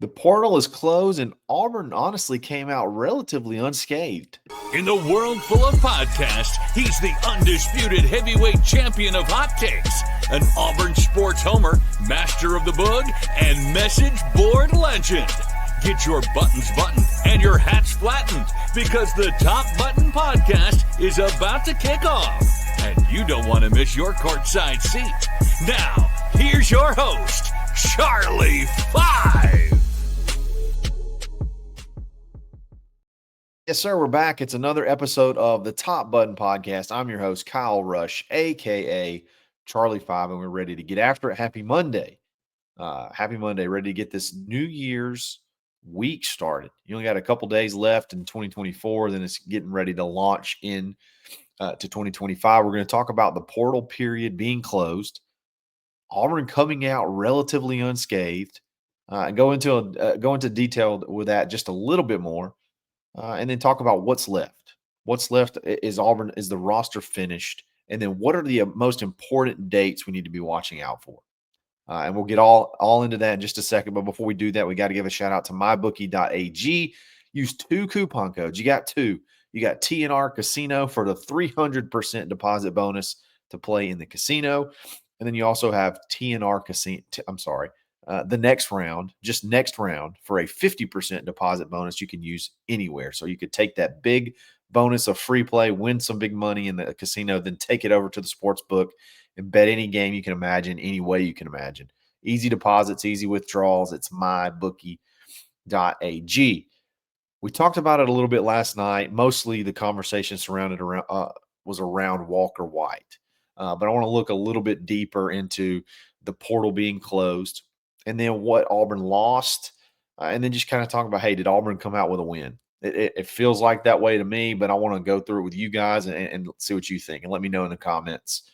The portal is closed, and Auburn honestly came out relatively unscathed. In the world full of podcasts, he's the undisputed heavyweight champion of hot takes, an Auburn sports homer, master of the boog, and message board legend. Get your buttons buttoned and your hats flattened because the Top Button Podcast is about to kick off. And you don't want to miss your courtside seat. Now, here's your host, Charlie Five. Yes, sir. We're back. It's another episode of the Top Button Podcast. I'm your host, Kyle Rush, a.k.a. Charlie Five, and we're ready to get after it. Happy Monday. Happy Monday. Ready to get this New Year's week started. You only got a couple days left in 2024. Then it's getting ready to launch in to 2025. We're going to talk about the portal period being closed, Auburn coming out relatively unscathed, and go into detail with that just a little bit more. And then talk about what's left. What's left is Auburn, is the roster finished? And then what are the most important dates we need to be watching out for? And we'll get all into that in just a second. But before we do that, we got to give a shout out to mybookie.ag. Use 2 coupon codes. You got 2. You got TNR Casino for the 300% deposit bonus to play in the casino. And then you also have TNR Casino. The next round, just next round, for a 50% deposit bonus you can use anywhere. So you could take that big bonus of free play, win some big money in the casino, then take it over to the sports book and bet any game you can imagine, any way you can imagine. Easy deposits, easy withdrawals. It's mybookie.ag. We talked about it a little bit last night. Mostly the conversation was around Walker White. But I want to look a little bit deeper into the portal being closed, and then what Auburn lost, and then just kind of talk about, hey, did Auburn come out with a win? It feels like that way to me, but I want to go through it with you guys and see what you think, and let me know in the comments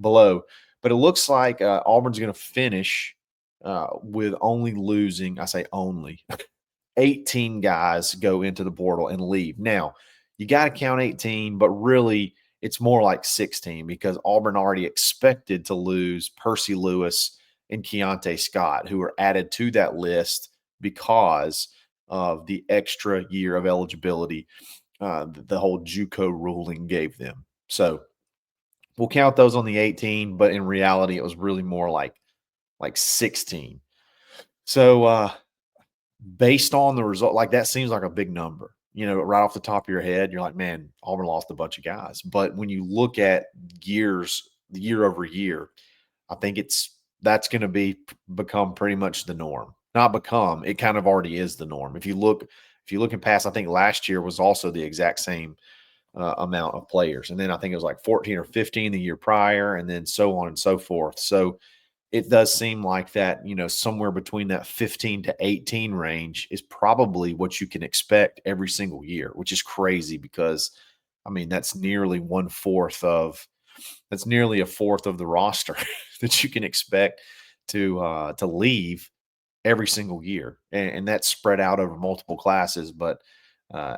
below. But it looks like Auburn's going to finish with only losing, I say only, 18 guys go into the portal and leave. Now, you got to count 18, but really it's more like 16 because Auburn already expected to lose Percy Lewis and Keontae Scott, who were added to that list because of the extra year of eligibility the whole JUCO ruling gave them. So we'll count those on the 18, but in reality, it was really more like 16. So based on the result, like that seems like a big number. You know, right off the top of your head, you're like, man, Auburn lost a bunch of guys. But when you look at year over year, I think that's going to become pretty much the norm. Not become, it kind of already is the norm. If you look in past, I think last year was also the exact same amount of players. And then I think it was like 14 or 15 the year prior, and then so on and so forth. So it does seem like that, somewhere between that 15 to 18 range is probably what you can expect every single year, which is crazy because, I mean, that's nearly a fourth of the roster that you can expect to leave every single year. And that's spread out over multiple classes, but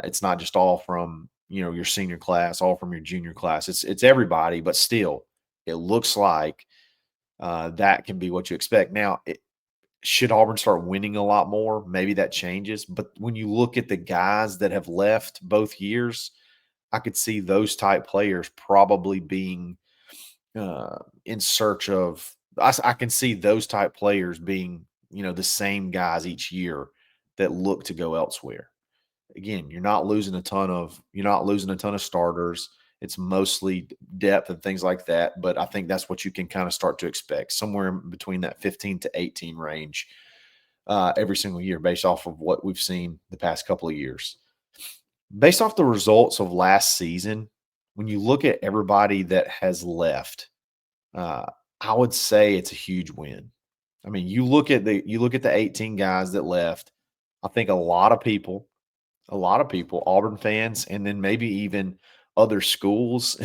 it's not just all from, your senior class, all from your junior class. It's everybody, but still it looks like that can be what you expect. Now, should Auburn start winning a lot more? Maybe that changes. But when you look at the guys that have left both years, I could see those type players probably being in search of – I can see those type players being, the same guys each year that look to go elsewhere. Again, you're not losing a ton of starters. It's mostly depth and things like that, but I think that's what you can kind of start to expect, somewhere between that 15 to 18 range every single year based off of what we've seen the past couple of years. Based off the results of last season, when you look at everybody that has left, I would say it's a huge win. I mean, you look at the 18 guys that left. I think a lot of people, Auburn fans, and then maybe even other schools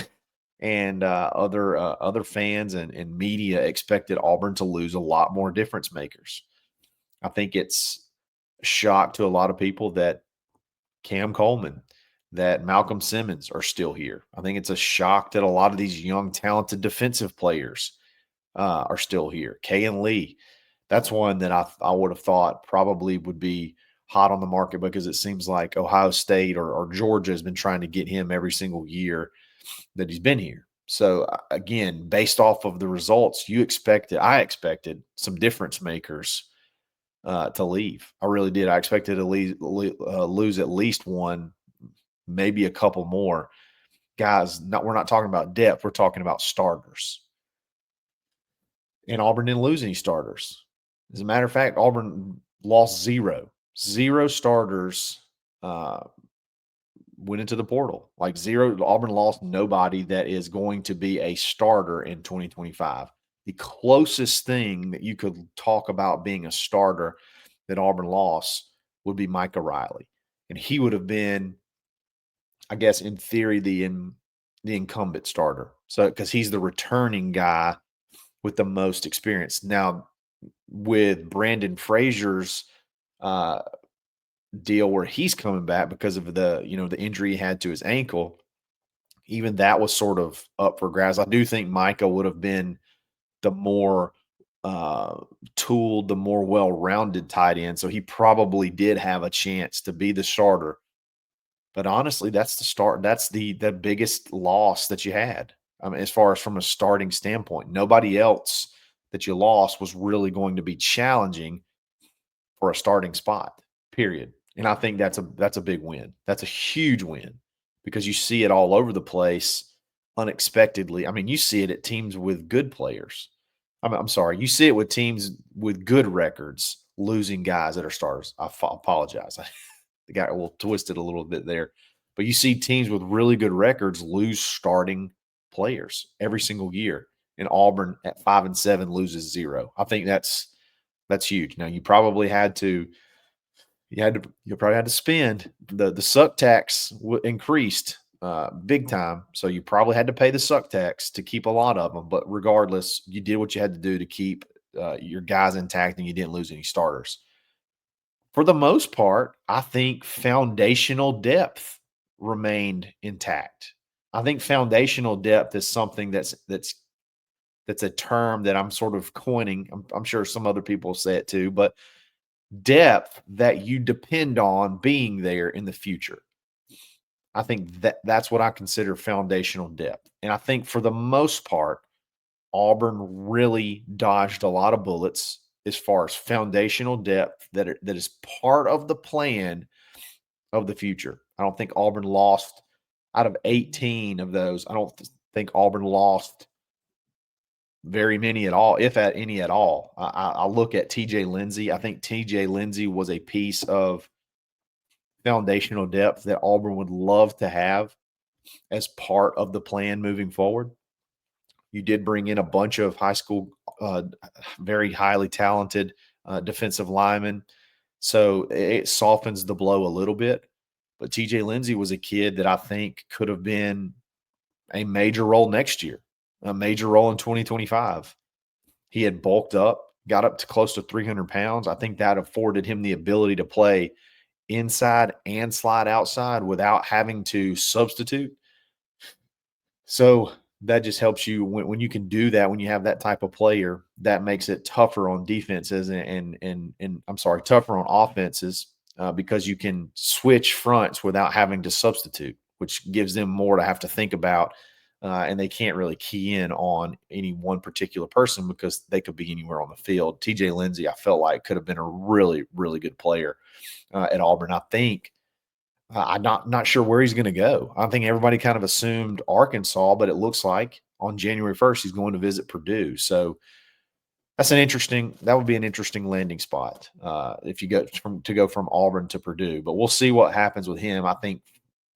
and other fans and media expected Auburn to lose a lot more difference makers. I think it's a shock to a lot of people that Cam Coleman, that Malcolm Simmons are still here. I think it's a shock that a lot of these young, talented defensive players are still here. Kayan Lee, That's one that I would have thought probably would be hot on the market because it seems like Ohio State or Georgia has been trying to get him every single year that he's been here. So again, based off of the results, I expected some difference makers to leave. I really did. I expected to lose at least one, maybe a couple more guys. We're not talking about depth. We're talking about starters. And Auburn didn't lose any starters. As a matter of fact, Auburn lost zero starters went into the portal. Like zero, Auburn lost nobody that is going to be a starter in 2025. The closest thing that you could talk about being a starter that Auburn lost would be Micah Riley. And he would have been, I guess, in theory, the incumbent starter. So, because he's the returning guy with the most experience. Now, with Brandon Frazier's deal where he's coming back because of the injury he had to his ankle, even that was sort of up for grabs. I do think Micah would have been the more tooled, the more well-rounded tight end. So he probably did have a chance to be the starter. But honestly, that's the start. That's the biggest loss that you had. I mean, as far as from a starting standpoint, nobody else that you lost was really going to be challenging for a starting spot, period. And I think that's a big win. That's a huge win because you see it all over the place unexpectedly. I mean, you see it at teams with good players. I'm sorry, you see it with teams with good records losing guys that are starters. I apologize. The guy will twist it a little bit there. But you see teams with really good records lose starting players every single year. And Auburn at 5-7 loses zero. I think that's huge. Now you probably had to spend the suck tax increased big time. So you probably had to pay the suck tax to keep a lot of them. But regardless, you did what you had to do to keep your guys intact, and you didn't lose any starters. For the most part, I think foundational depth remained intact. I think foundational depth is something that's a term that I'm sort of coining. I'm sure some other people say it too, but depth that you depend on being there in the future. I think that's what I consider foundational depth. And I think for the most part, Auburn really dodged a lot of bullets as far as foundational depth that is part of the plan of the future. I don't think Auburn lost out of 18 of those. I don't think Auburn lost very many at all, if at any at all. I look at TJ Lindsey. I think TJ Lindsey was a piece of foundational depth that Auburn would love to have as part of the plan moving forward. You did bring in a bunch of high school, very highly talented defensive linemen. So it softens the blow a little bit. But TJ Lindsey was a kid that I think could have been a major role next year, a major role in 2025. He had bulked up, got up to close to 300 pounds. I think that afforded him the ability to play inside and slide outside without having to substitute. So that just helps you when you can do that, when you have that type of player, that makes it tougher on defenses and tougher on offenses because you can switch fronts without having to substitute, which gives them more to have to think about. And they can't really key in on any one particular person because they could be anywhere on the field. TJ Lindsey, I felt like, could have been a really, really good player at Auburn. I think I'm not sure where he's going to go. I think everybody kind of assumed Arkansas, but it looks like on January 1st he's going to visit Purdue. So that would be an interesting landing spot if you go from Auburn to Purdue. But we'll see what happens with him. I think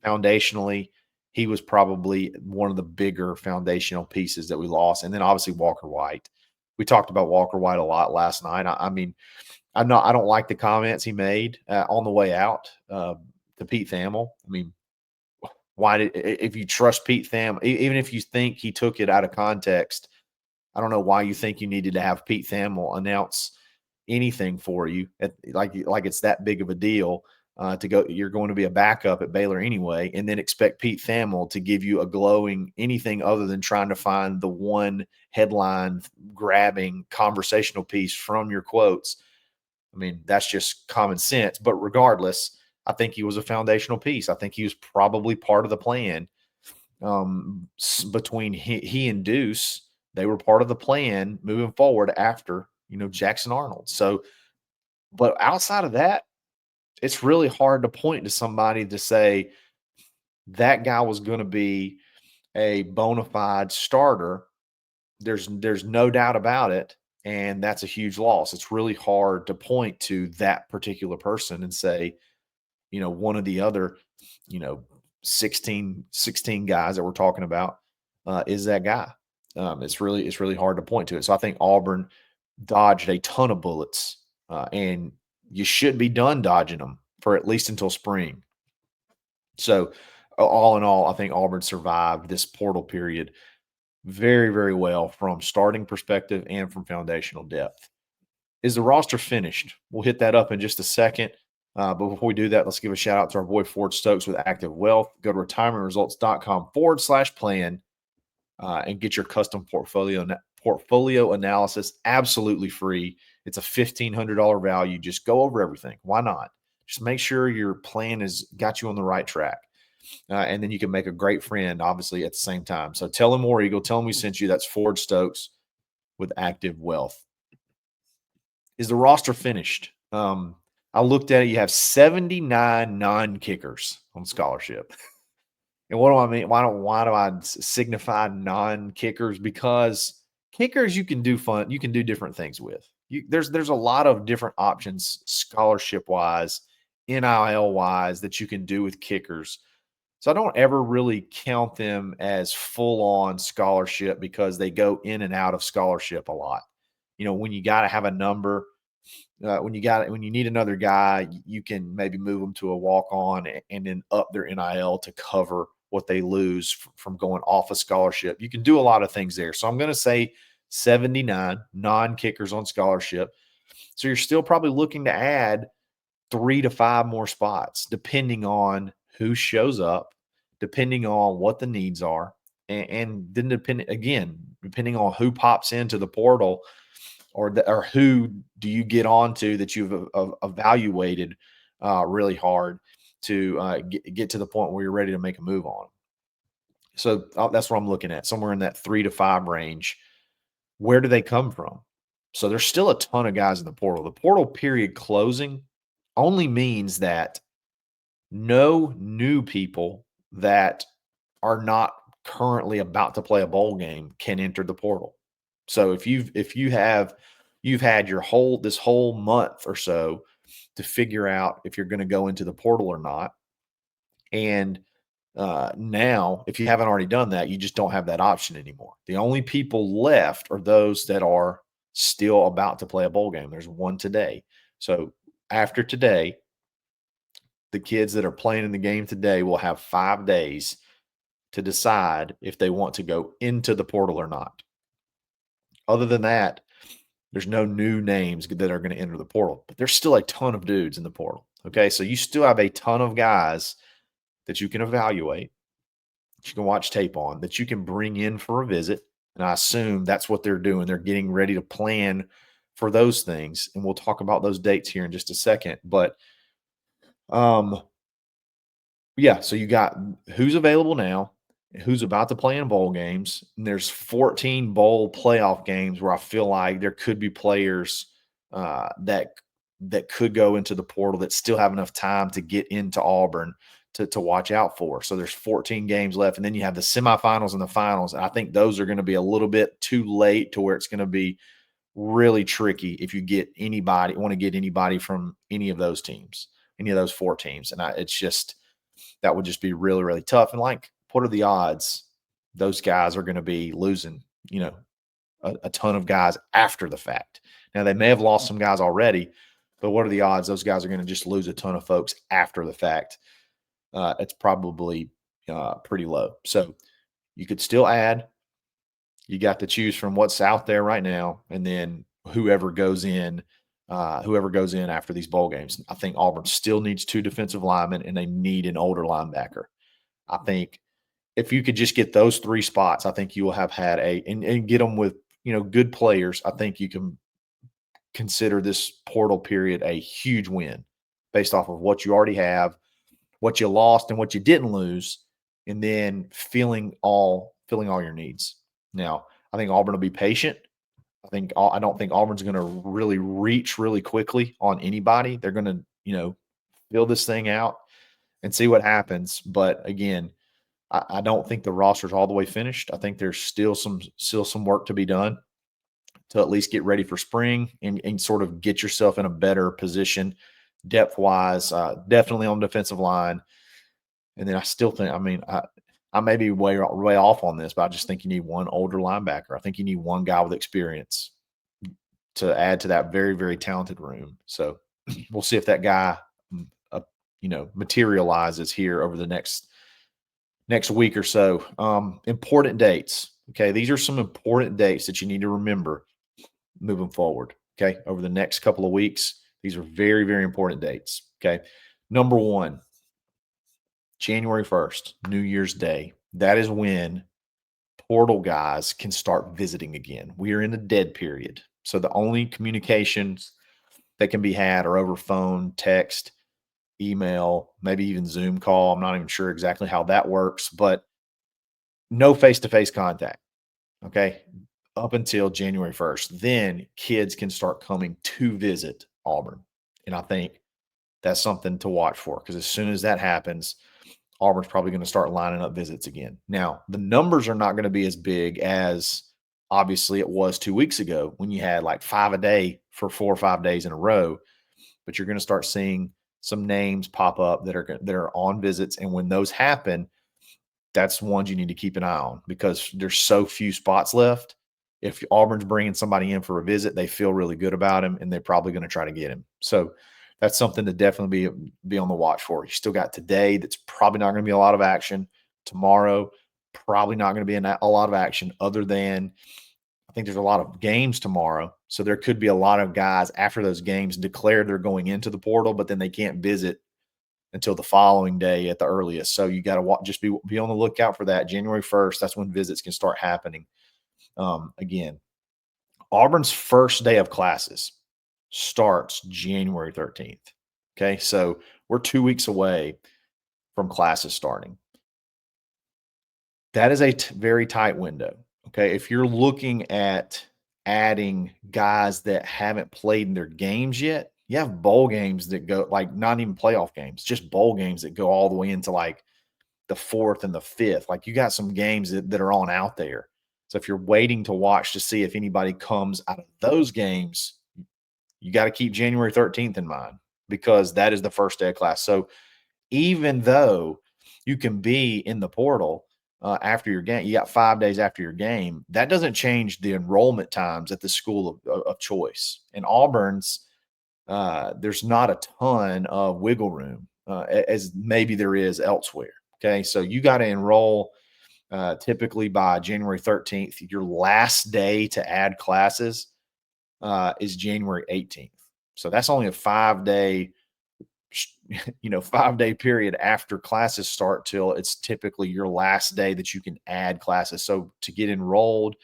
foundationally, he was probably one of the bigger foundational pieces that we lost. And then obviously Walker White. We talked about Walker White a lot last night. I mean, I don't like the comments he made on the way out to Pete Thamel. I mean, if you trust Pete Thamel, even if you think he took it out of context, I don't know why you think you needed to have Pete Thamel announce anything for you like it's that big of a deal. to go. You're going to be a backup at Baylor anyway, and then expect Pete Thamel to give you a glowing anything other than trying to find the one headline grabbing conversational piece from your quotes. I mean, that's just common sense. But regardless, I think he was a foundational piece. I think he was probably part of the plan between he and Deuce. They were part of the plan moving forward after, Jackson Arnold. So, but outside of that, it's really hard to point to somebody to say that guy was going to be a bona fide starter. There's no doubt about it, and that's a huge loss. It's really hard to point to that particular person and say, one of the other, you know, 16 guys that we're talking about is that guy. It's really hard to point to it. So I think Auburn dodged a ton of bullets, and you should be done dodging them for at least until spring. So all in all, I think Auburn survived this portal period very, very well from starting perspective and from foundational depth. Is the roster finished? We'll hit that up in just a second. But before we do that, let's give a shout out to our boy Ford Stokes with Active Wealth. Go to retirementresults.com/plan and get your custom portfolio analysis absolutely free. It's a $1,500 value. Just go over everything. Why not? Just make sure your plan has got you on the right track. And then you can make a great friend, obviously, at the same time. So tell him War Eagle. Tell him we sent you. That's Ford Stokes with Active Wealth. Is the roster finished? I looked at it. You have 79 non-kickers on scholarship. And what do I mean? Why do I signify non-kickers? Because kickers you can do different things with. There's a lot of different options scholarship-wise, NIL-wise that you can do with kickers. So I don't ever really count them as full-on scholarship because they go in and out of scholarship a lot. When you got to have a number, when you need another guy, you can maybe move them to a walk-on and then up their NIL to cover what they lose from going off a scholarship. You can do a lot of things there. So I'm going to say 79 non-kickers on scholarship. So you're still probably looking to add 3 to 5 more spots, depending on who shows up, depending on what the needs are, and then depending on who pops into the portal or who do you get onto that you've evaluated really hard to get to the point where you're ready to make a move on. So that's what I'm looking at, somewhere in that 3 to 5 range. Where do they come from? So there's still a ton of guys in the portal. The portal period closing only means that no new people that are not currently about to play a bowl game can enter the portal. So if you've had this whole month or so to figure out if you're going to go into the portal or not, and now if you haven't already done that, you just don't have that option anymore. The only people left are those that are still about to play a bowl game. There's one today. So after today, the kids that are playing in the game today will have 5 days to decide if they want to go into the portal or not. Other than that, there's no new names that are going to enter the portal, but there's still a ton of dudes in the portal. Okay. So you still have a ton of guys that you can evaluate, that you can watch tape on, that you can bring in for a visit. And I assume that's what they're doing. They're getting ready to plan for those things. And we'll talk about those dates here in just a second. But yeah, so you got who's available now, who's about to play in bowl games. And there's 14 bowl playoff games where I feel like there could be players that could go into the portal that still have enough time to get into Auburn to watch out for. So there's 14 games left. And then you have the semifinals and the finals. And I think those are going to be a little bit too late to where it's going to be really tricky if you want to get anybody from any of those teams, any of those 4 teams. And that would just be really, really tough. And what are the odds those guys are going to be losing, a ton of guys after the fact? Now, they may have lost some guys already, but what are the odds those guys are going to just lose a ton of folks after the fact? It's probably pretty low. So you could still add. You got to choose from what's out there right now, and then whoever goes in whoever goes in after these bowl games. I think Auburn still needs 2 defensive linemen, and they need an older linebacker. I think if you could just get those 3 spots, I think you will have had and get them with, good players. I think you can consider this portal period a huge win based off of what you already have, what you lost and what you didn't lose, and then filling all your needs. Now, I think Auburn will be patient. I don't think Auburn's going to really reach really quickly on anybody. They're going to, fill this thing out and see what happens. But again, I don't think the roster's all the way finished. I think there's still some work to be done to at least get ready for spring and sort of get yourself in a better position depth wise, definitely on the defensive line. And then I still think, I may be way off on this, but I just think you need one older linebacker. I think you need one guy with experience to add to that very, very talented room. So we'll see if that guy, materializes here over the next week or so. Important dates. Okay. These are some important dates that you need to remember moving forward. Okay. Over the next couple of weeks, these are very, very important dates. Okay. Number 1, January 1st, New Year's Day. That is when portal guys can start visiting again. We are in a dead period. So the only communications that can be had are over phone, text, email, maybe even Zoom call. I'm not even sure exactly how that works, but no face-to-face contact. Okay. Up until January 1st. Then kids can start coming to visit Auburn. And I think that's something to watch for, because as soon as that happens, Auburn's probably going to start lining up visits again. Now, the numbers are not going to be as big as obviously it was 2 weeks ago when you had like 5 a day for 4 or 5 days in a row, but you're going to start seeing some names pop up that are on visits. And when those happen, that's ones you need to keep an eye on, because there's so few spots left. If Auburn's bringing somebody in for a visit, they feel really good about him, and they're probably going to try to get him. So that's something to definitely be on the watch for. You still got today. That's probably not going to be a lot of action. Tomorrow, probably not going to be a lot of action, other than I think there's a lot of games tomorrow. So there could be a lot of guys after those games declare they're going into the portal, but then they can't visit until the following day at the earliest. So you got to just be on the lookout for that. January 1st, that's when visits can start happening. Again, Auburn's first day of classes starts January 13th. Okay. So we're 2 weeks away from classes starting. That is a very tight window. Okay. If you're looking at adding guys that haven't played in their games yet, you have bowl games that go, like, not even playoff games, just bowl games that go all the way into like the 4th and the 5th. Like, you got some games that are on out there. So if you're waiting to watch to see if anybody comes out of those games, you got to keep January 13th in mind, because that is the first day of class. So even though you can be in the portal after your game, you got 5 days after your game, that doesn't change the enrollment times at the school of choice. In Auburn's, there's not a ton of wiggle room as maybe there is elsewhere. Okay, so you got to enroll typically by January 13th. Your last day to add classes is January 18th. So that's only a 5-day, 5-day period after classes start till it's typically your last day that you can add classes. So to get enrolled,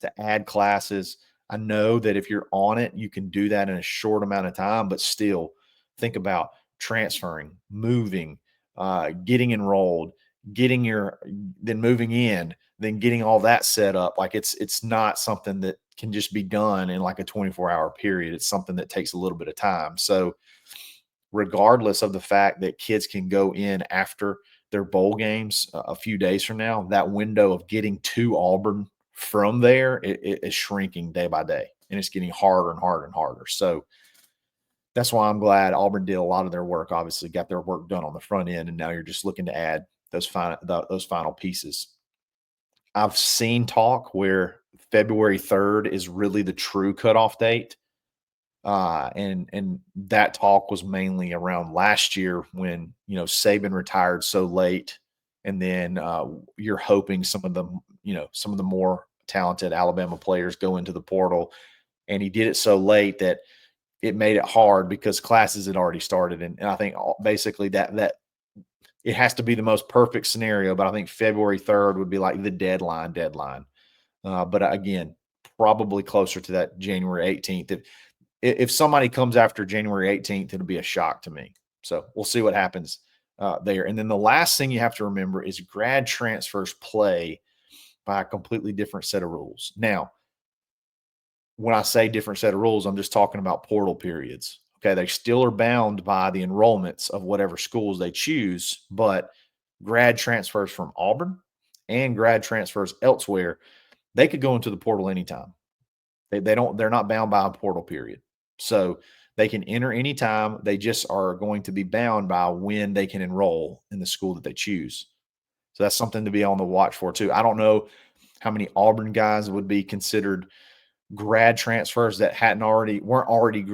to add classes, I know that if you're on it, you can do that in a short amount of time, but still think about transferring, moving, getting enrolled, then moving in, then getting all that set up. Like, it's not something that can just be done in like a 24-hour period. It's something that takes a little bit of time. So regardless of the fact that kids can go in after their bowl games a few days from now, that window of getting to Auburn from there it is shrinking day by day, and it's getting harder and harder and harder. So that's why I'm glad Auburn did a lot of their work, obviously got their work done on the front end, and now you're just looking to add those final pieces. I've seen talk where February 3rd is really the true cutoff date. And that talk was mainly around last year when, Saban retired so late, and then you're hoping some of the more talented Alabama players go into the portal, and he did it so late that it made it hard because classes had already started. And I think basically that it has to be the most perfect scenario, but I think February 3rd would be like the deadline. But again, probably closer to that January 18th. If somebody comes after January 18th, it'll be a shock to me. So we'll see what happens there. And then the last thing you have to remember is grad transfers play by a completely different set of rules. Now, when I say different set of rules, I'm just talking about portal periods. Okay, they still are bound by the enrollments of whatever schools they choose, but grad transfers from Auburn and grad transfers elsewhere, they could go into the portal anytime. They're not bound by a portal period. So they can enter anytime. They just are going to be bound by when they can enroll in the school that they choose. So that's something to be on the watch for too. I don't know how many Auburn guys would be considered grad transfers that weren't already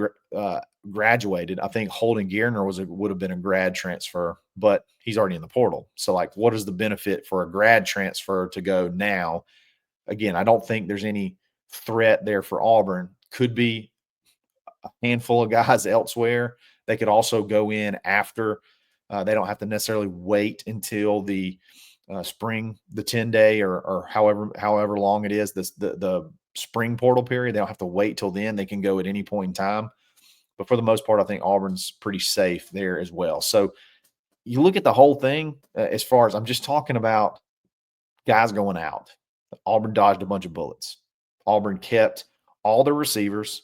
graduated. I think Holden Gardner would have been a grad transfer, but he's already in the portal. So like, what is the benefit for a grad transfer to go now? Again, I don't think there's any threat there for Auburn. Could be a handful of guys elsewhere. They could also go in after. They don't have to necessarily wait until the spring, the 10-day or however long it is, the spring portal period. They don't have to wait till then. They can go at any point in time. But for the most part, I think Auburn's pretty safe there as well. So you look at the whole thing as far as I'm just talking about guys going out. Auburn dodged a bunch of bullets. Auburn kept all the receivers,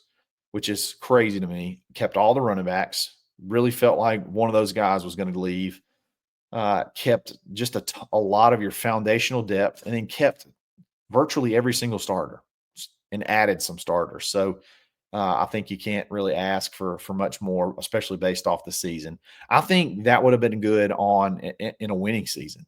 which is crazy to me, kept all the running backs. Really felt like one of those guys was going to leave. Kept just a lot of your foundational depth, and then kept virtually every single starter and added some starters. So I think you can't really ask for much more, especially based off the season. I think that would have been good in a winning season.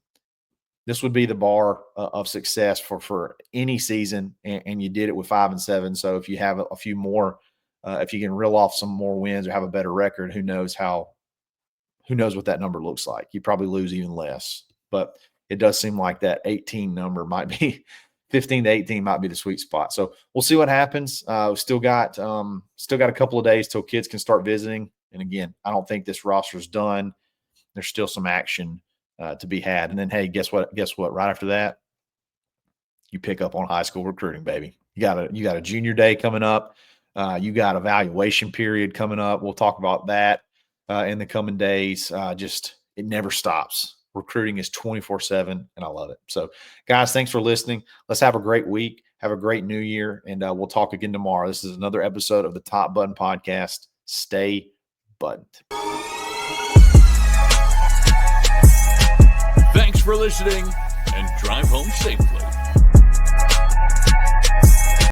This would be the bar of success for any season, and you did it with 5 and 7. So if you have a few more, if you can reel off some more wins or have a better record, who knows what that number looks like. You probably lose even less, but it does seem like that 18 number might be 15 to 18 might be the sweet spot. So we'll see what happens. We still got a couple of days till kids can start visiting. And again, I don't think this roster's done. There's still some action to be had. And then, hey, guess what? Right after that, you pick up on high school recruiting, baby. You got a junior day coming up. You got evaluation period coming up. We'll talk about that in the coming days. It never stops. Recruiting is 24/7, and I love it. So, guys, thanks for listening. Let's have a great week. Have a great new year, and we'll talk again tomorrow. This is another episode of the Top Button Podcast. Stay buttoned. Thanks for listening, and drive home safely.